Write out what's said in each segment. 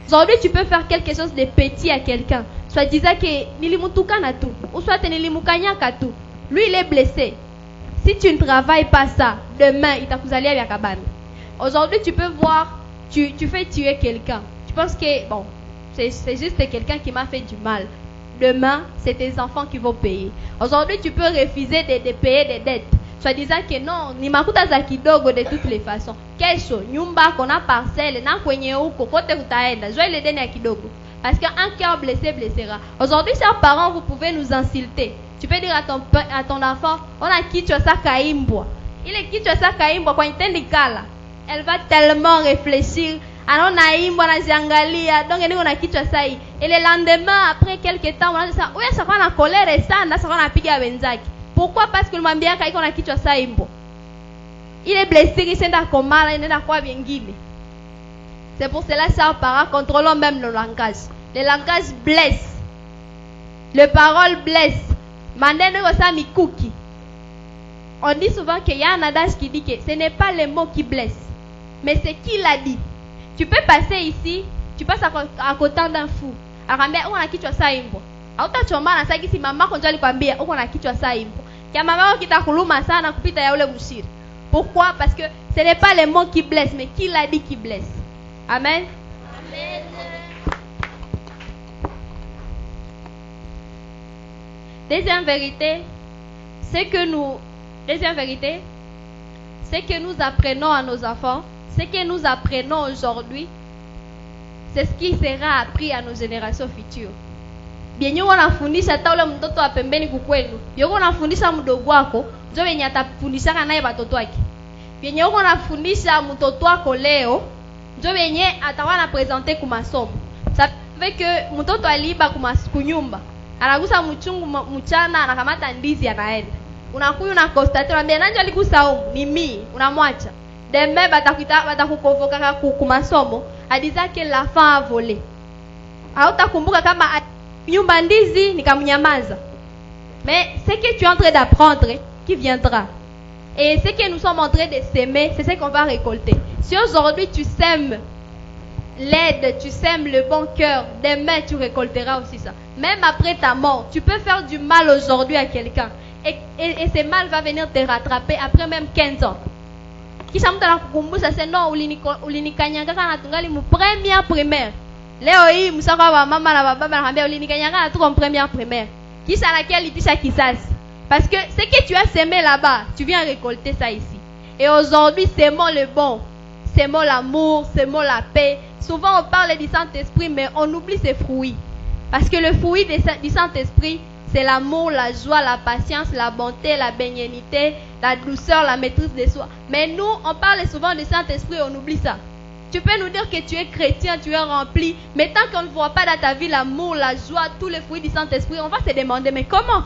Aujourd'hui, tu peux faire quelque chose de petit à quelqu'un. Soit disant que nilimutukana tout, ou soit nilimukanyaka tout. Lui, il est blessé. Si tu ne travailles pas ça, demain, il t'a cousalé avec Kabane. Aujourd'hui, tu peux voir, tu fais tuer quelqu'un. Tu penses que, bon, c'est juste quelqu'un qui m'a fait du mal. Demain, c'est tes enfants qui vont payer. Aujourd'hui, tu peux refuser de payer des dettes. Soit disant que non, ni makuta za kidogo de toutes les façons. Kesho, nyumba, kona parcelle, na kwenye uko, kote utaenda. Joie le deni ya kidogo. Parce qu'un cœur blessé blessera. Aujourd'hui, chers parents, vous pouvez nous insulter. Tu peux dire à ton enfant, on a kichwa sa kaimbwa. Il est kichwa sa kaimbwa kwa intendi kala. Elle va tellement réfléchir. Alors naimba na jiangalia. Donc niko na kichwa sa hii. Et le lendemain, après quelques temps, on a dit ça, oui, ça va na colère sana, ça va na piga wenzaki. Pourquoi? Parce que le mwambia kaiko na kichwa sa imbo. Il est blessé, il s'est komala, il n'est pas quoi vingine. C'est pour cela, chers parents, contrôlons même le langage. Le langage blesse. Les paroles blessent. On dit souvent qu'il y a un adage qui dit que ce n'est pas les mots qui blessent, mais c'est qui l'a dit. Tu peux passer ici, tu passes à côté d'un fou. Arambia, on a kichwa sa imbo. Auta choma na saki si mama konjo alikwambia uko na kichwa sa imbo. Kia mama wako kitakuluma sana kupita ya ule mshiri. Pourquoi? Parce que ce n'est pas les mots qui blessent, mais qui l'a dit qui blesse. Amen. Amen. Deuxième vérité, c'est que nous apprenons à nos enfants, ce que nous apprenons aujourd'hui, c'est ce qui sera appris à nos générations futures. Bien unafundisha hata ule mtoto wa pembeni kukwenu. Yoko unafundisha mdogo wako, ndio wenye atafundisha naye watoto wake. Bien unafundisha mtoto wako leo, ndio wenye atakuwa na presenter kwa masomo. Ça fait que mtoto aliiba kunyumba. Anagusa mchungu mchana, anakamata ndizi anaenda. Unakuja na constate, unamwambia nani aligusa huko? Ni mimi, unamwacha. Demain batakukonvoka kwa masomo, adiza que la fin a volé. Hautakumbuka kama nyumba ndizi nikamnyamaza. Mais ce que tu es en train d'apprendre qui viendra. Et ce que nous sommes en train de s'aimer, c'est ce qu'on va récolter. Si aujourd'hui tu sèmes l'aide, tu sèmes le bon cœur, demain tu récolteras aussi ça. Même après ta mort, tu peux faire du mal aujourd'hui à quelqu'un. Et ce mal va venir te rattraper après même 15 ans. Kisha mtu anakukumbusha sasa, no, ulinikanyanga kana tungali mu première primaire. Leo hii msaka wa mama na baba anakuambia ulinikanyanga tu en première primaire. Kisha laquelle itisha kisasi. Parce que ce que tu as semé là-bas, tu viens récolter ça ici. Et aujourd'hui, sémons le bon. Sémons l'amour, sémons la paix. Souvent on parle du Saint-Esprit, mais on oublie ses fruits. Parce que le fruit du Saint-Esprit, c'est l'amour, la joie, la patience, la bonté, la bénignité, la douceur, la maîtrise de soi. Mais nous, on parle souvent du Saint-Esprit et on oublie ça. Tu peux nous dire que tu es chrétien, tu es rempli, mais tant qu'on ne voit pas dans ta vie l'amour, la joie, tous les fruits du Saint-Esprit, on va se demander, mais comment?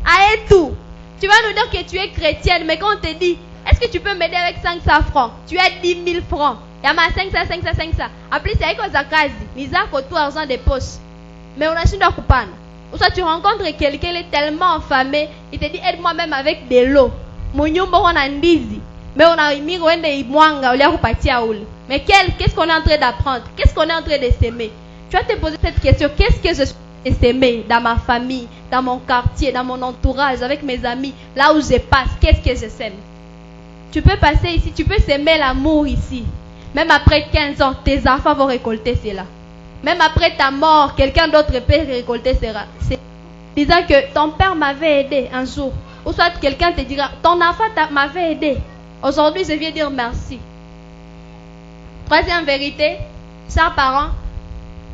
Ah, et tout. Tu vas nous dire que tu es chrétienne, mais quand on te dit, est-ce que tu peux m'aider avec 500 francs? Tu as 10 000 francs. Il y a ma 500. En plus, c'est avec Ozakazi. Nisa tout argent de poche. Mais on a chine de coupane. Ou soit tu rencontres quelqu'un, il est tellement affamé, il te dit, aide-moi même avec de l'eau. Mon nyumba on a ndizi. Mais on a mis wende imwanga, on a reparti à oul. Mais qu'est-ce qu'on est en train d'apprendre? Qu'est-ce qu'on est en train de s'aimer? Tu vas te poser cette question, qu'est-ce que je suis s'aimer dans ma famille, dans mon quartier, dans mon entourage, avec mes amis, là où je passe, qu'est-ce que je sème? Tu peux passer ici, tu peux s'aimer l'amour ici. Même après 15 ans, tes enfants vont récolter cela. Même après ta mort, quelqu'un d'autre peut récolter cela. Disant que ton père m'avait aidé un jour. Ou soit quelqu'un te dira, ton enfant m'avait aidé. Aujourd'hui, je viens dire merci. Troisième vérité, chers parents,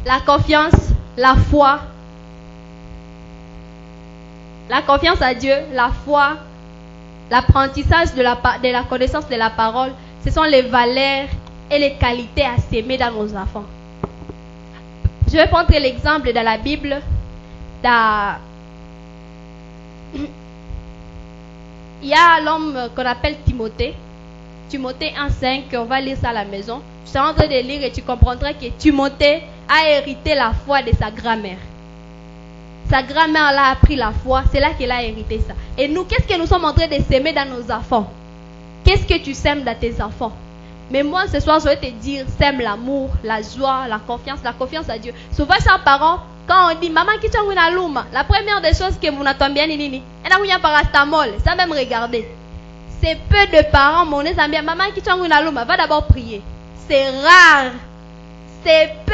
la confiance, la foi. La confiance à Dieu, la foi, l'apprentissage de la connaissance de la parole, ce sont les valeurs et les qualités à s'aimer dans nos enfants. Je vais prendre l'exemple dans la Bible. Il y a l'homme qu'on appelle Timothée. Timothée 1,5, on va lire ça à la maison. Je suis en train de lire et tu comprendras que Timothée a hérité la foi de sa grand-mère. Sa grand-mère a appris la foi, c'est là qu'elle a hérité ça. Et nous, qu'est-ce que nous sommes en train de s'aimer dans nos enfants? Qu'est-ce que tu sèmes dans tes enfants? Mais moi, ce soir, je vais te dire, sème l'amour, la joie, la confiance à Dieu. Souvent, chers parents, quand on dit, maman, qui t'en a luma, la première des choses que vous n'entendez bien, nini, elle a un parastamol, ça même regarder. C'est peu de parents, mon amis, maman, qui t'en a luma, va d'abord prier. C'est rare. C'est peu.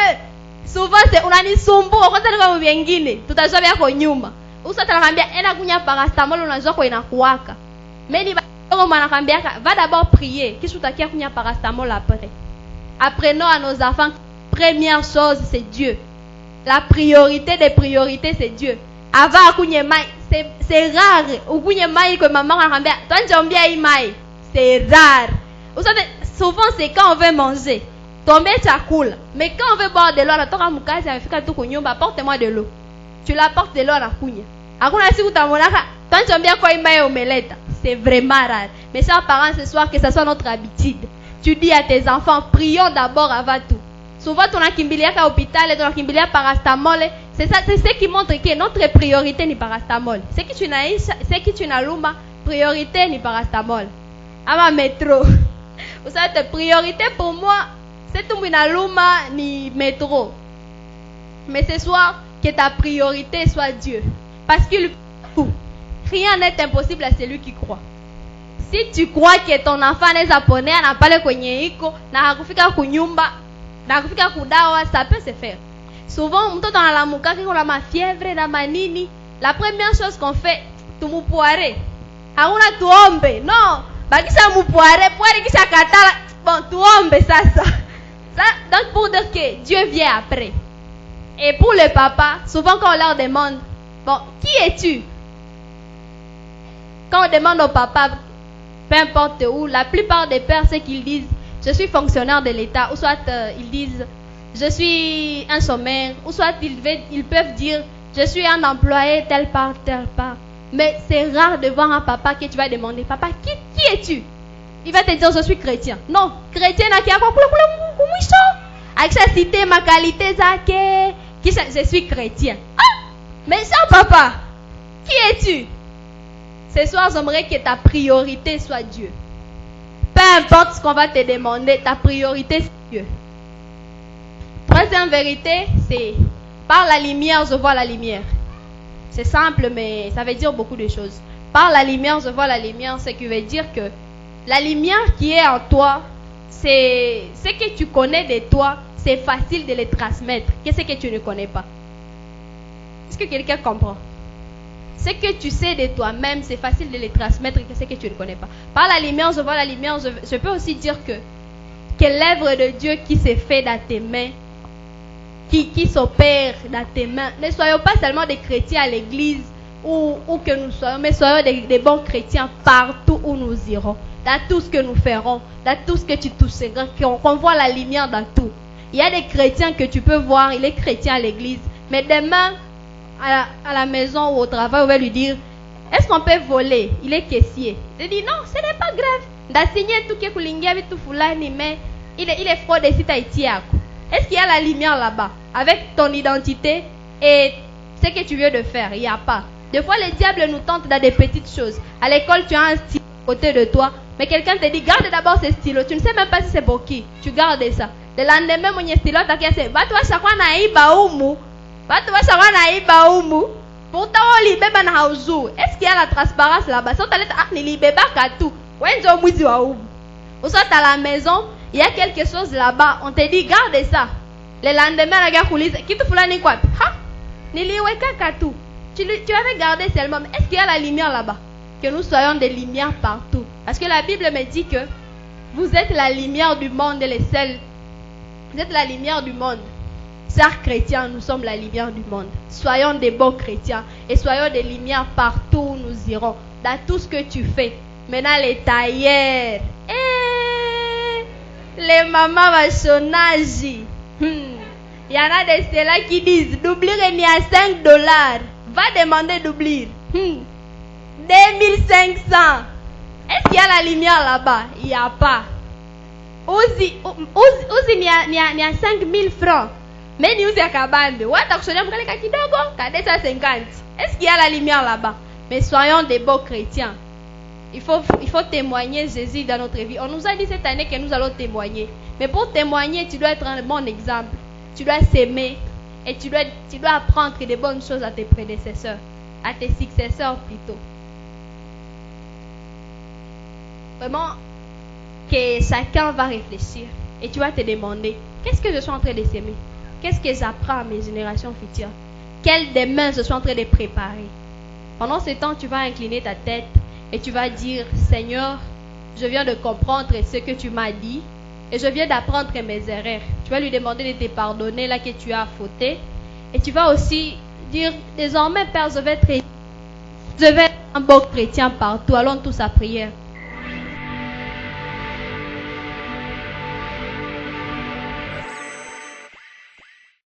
Souvent, c'est, on a dit, sombo, on a dit, wengine, tout à fait, on nyuma. Ou ça, t'as dit, elle a un parastamol, on a dit, on a kuaka. Mais va d'abord prier. Qu'est-ce que tu as dit parastamol après? Apprenons à nos enfants, première chose, c'est Dieu. La priorité des priorités, c'est Dieu. Avant, c'est rare. Que maman a dit, toi, tu as bien maï. C'est rare. Souvent, c'est quand on veut manger. Tomber, ça coule. Mais quand on veut boire de l'eau, la toka mukazi, apporte-moi de l'eau. Tu l'apportes de l'eau à la kunya. Akuna si utamonaka, toi, tu as bien quoi maï omelette. C'est vraiment rare. Mais chers parents, ce soir, que ce soit notre habitude. Tu dis à tes enfants, prions d'abord avant tout. Souvent, tu as kimbilia à l'hôpital, tu as kimbilia parastamol. C'est ça, c'est ce qui montre que notre priorité n'est parastamol. C'est que tu n'as luma, priorité n'est parastamol. À ma métro. Vous savez, ta priorité pour moi, c'est tout mina luma ni métro. Mais ce soir, que ta priorité soit Dieu. Parce qu'il tout. Rien n'est impossible à celui qui croit. Si tu crois que ton enfant est japonais, n'a pas le kwenyeiko, n'a kufika kunyumba, n'a kufika kudawa, ça peut se faire. Souvent, mtoto analamuka kiko na mafièvre na manini, la première chose qu'on fait, tumupuare. Hauna tuombe. Non, bakisha mupuare, puare kisha katala. Bon, tuombe ça. Donc pour dire que Dieu vient après. Et pour le papa, souvent quand on leur demande, bon, qui es-tu? Quand on demande au papa, peu importe où, la plupart des pères, c'est qu'ils disent, je suis fonctionnaire de l'État, ou soit ils disent, je suis un chômeur, ou soit ils peuvent dire, je suis un employé tel part. Mais c'est rare de voir un papa que tu vas demander, papa, qui es-tu? Il va te dire, je suis chrétien. Non, chrétien, avec sa cité, ma qualité, je suis chrétien. Ah! Mais cher papa, qui es-tu? Ce soir, j'aimerais que ta priorité soit Dieu. Peu importe ce qu'on va te demander, ta priorité c'est Dieu. Troisième vérité, c'est par la lumière, je vois la lumière. C'est simple, mais ça veut dire beaucoup de choses. Par la lumière, je vois la lumière, ce qui veut dire que la lumière qui est en toi, c'est ce que tu connais de toi, c'est facile de le transmettre. Qu'est-ce que tu ne connais pas? Est-ce que quelqu'un comprend? Ce que tu sais de toi-même, c'est facile de le transmettre que ce que tu ne connais pas. Par la lumière, je vois la lumière. Je peux aussi dire que l'œuvre de Dieu qui s'est fait dans tes mains, qui s'opère dans tes mains, ne soyons pas seulement des chrétiens à l'église ou que nous soyons, mais soyons des bons chrétiens partout où nous irons, dans tout ce que nous ferons, dans tout ce que tu toucheras, qu'on voit la lumière dans tout. Il y a des chrétiens que tu peux voir, il est chrétien à l'église, mais demain, à la maison ou au travail, on va lui dire, est-ce qu'on peut voler? Il est caissier. Je dis non, ce n'est pas grave. D'assigner tout que kulingia vitu fulani, mais il est fraude ici taïtiako. Est-ce qu'il y a la lumière là-bas avec ton identité et ce que tu viens de faire? Il n'y a pas. Des fois, le diable nous tente dans des petites choses. À l'école, tu as un stylo à côté de toi, mais quelqu'un te dit, garde d'abord ce stylo. Tu ne sais même pas si c'est pour qui. Tu gardes ça. Le lendemain, mon stylo, tu as dit, pourtant, est-ce qu'il y a la transparence là-bas? Si ou soit à la maison, il y a quelque chose là-bas, on te dit, garde ça. Le lendemain, la gare coulisse, qui te fout quoi? Tu avais gardé seulement. Est-ce qu'il y a la lumière là-bas? Que nous soyons des lumières partout. Parce que la Bible me dit que vous êtes la lumière du monde et les seuls. Vous êtes la lumière du monde. Chers chrétiens, nous sommes la lumière du monde. Soyons des bons chrétiens et soyons des lumières partout où nous irons. Dans tout ce que tu fais. Maintenant, les tailleurs. Les mamans vachonnages. Il y en a de ceux-là qui disent d'oublir il y a $5. Va demander d'oublir. 2500. Est-ce qu'il y a la lumière là-bas? Il n'y a pas. Uzi il y a 5000 francs. Mais nous à Kabande. Est-ce qu'il y a la lumière là-bas? Mais soyons des beaux chrétiens. Il faut témoigner Jésus dans notre vie. On nous a dit cette année que nous allons témoigner. Mais pour témoigner, tu dois être un bon exemple. Tu dois s'aimer. Et tu dois apprendre des bonnes choses à tes prédécesseurs. À tes successeurs plutôt. Vraiment, que chacun va réfléchir. Et tu vas te demander, qu'est-ce que je suis en train de s'aimer? Qu'est-ce que j'apprends à mes générations futures? Quel demain je suis en train de préparer? Pendant ce temps, tu vas incliner ta tête et tu vas dire, Seigneur, je viens de comprendre ce que tu m'as dit et je viens d'apprendre mes erreurs. Tu vas lui demander de te pardonner là que tu as fauté. Et tu vas aussi dire, désormais, Père, je vais être un bon chrétien partout. Allons tous à prière.